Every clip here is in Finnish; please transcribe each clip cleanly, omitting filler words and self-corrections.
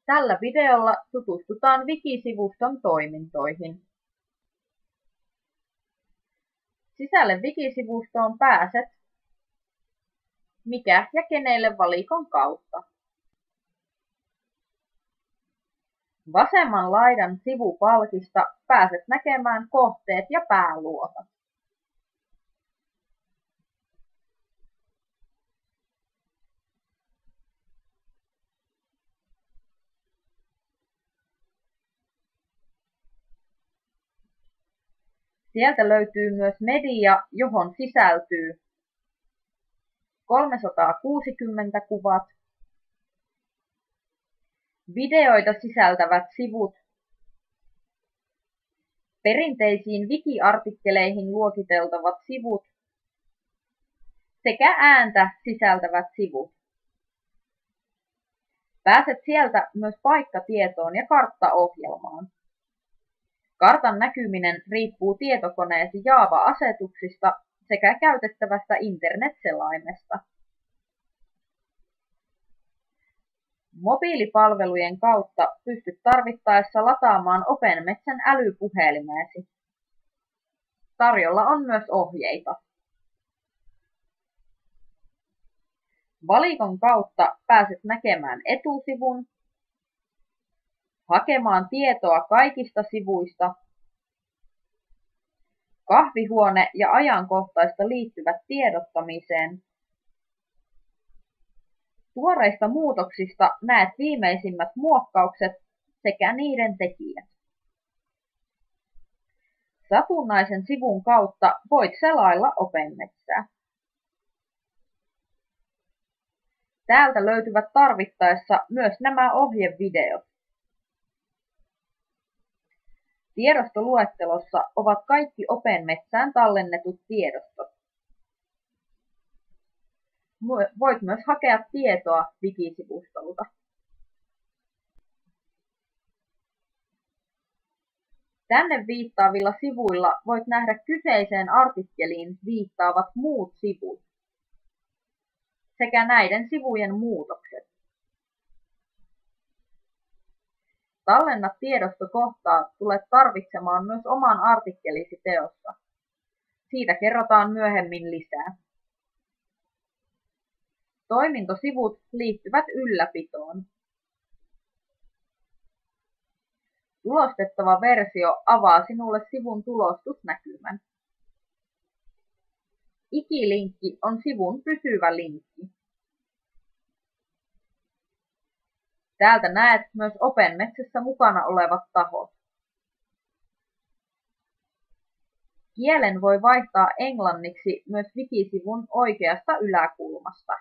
Tällä videolla tutustutaan Wiki-sivuston toimintoihin. Sisälle Wiki-sivustoon pääset mikä ja kenelle valikon kautta. Vasemman laidan sivupalkista pääset näkemään kohteet ja pääluokat. Sieltä löytyy myös media, johon sisältyy 360 kuvat, videoita sisältävät sivut, perinteisiin wiki-artikkeleihin luokiteltavat sivut sekä ääntä sisältävät sivut. Pääset sieltä myös paikkatietoon ja karttaohjelmaan. Kartan näkyminen riippuu tietokoneesi Java-asetuksista sekä käytettävästä internet-selaimesta. Mobiilipalvelujen kautta pystyt tarvittaessa lataamaan OpenMetsan älypuhelimeesi. Tarjolla on myös ohjeita. Valikon kautta pääset näkemään etusivun, hakemaan tietoa kaikista sivuista, kahvihuone- ja ajankohtaista liittyvät tiedottamiseen. Tuoreista muutoksista näet viimeisimmät muokkaukset sekä niiden tekijät. Satunnaisen sivun kautta voit selailla OpenMetsää. Täältä löytyvät tarvittaessa myös nämä ohjevideot. Tiedostoluettelossa ovat kaikki OpenMetsään tallennetut tiedostot. Voit myös hakea tietoa Wiki-sivustolta. Tänne viittaavilla sivuilla voit nähdä kyseiseen artikkeliin viittaavat muut sivut sekä näiden sivujen muutokset. Tallenna tiedostokohtaa tulet tarvitsemaan myös oman artikkelisi teossa. Siitä kerrotaan myöhemmin lisää. Toimintosivut liittyvät ylläpitoon. Tulostettava versio avaa sinulle sivun tulostusnäkymän. Ikilinkki on sivun pysyvä linkki. Täältä näet myös OpenMetsassa mukana olevat tahot. Kielen voi vaihtaa englanniksi myös Wiki-sivun oikeasta yläkulmasta.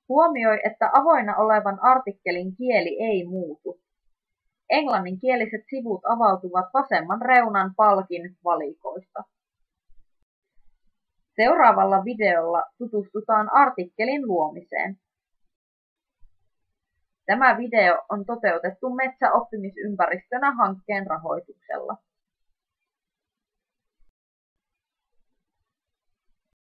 Huomioi, että avoinna olevan artikkelin kieli ei muutu. Englanninkieliset sivut avautuvat vasemman reunan palkin valikoista. Seuraavalla videolla tutustutaan artikkelin luomiseen. Tämä video on toteutettu metsäoppimisympäristönä hankkeen rahoituksella.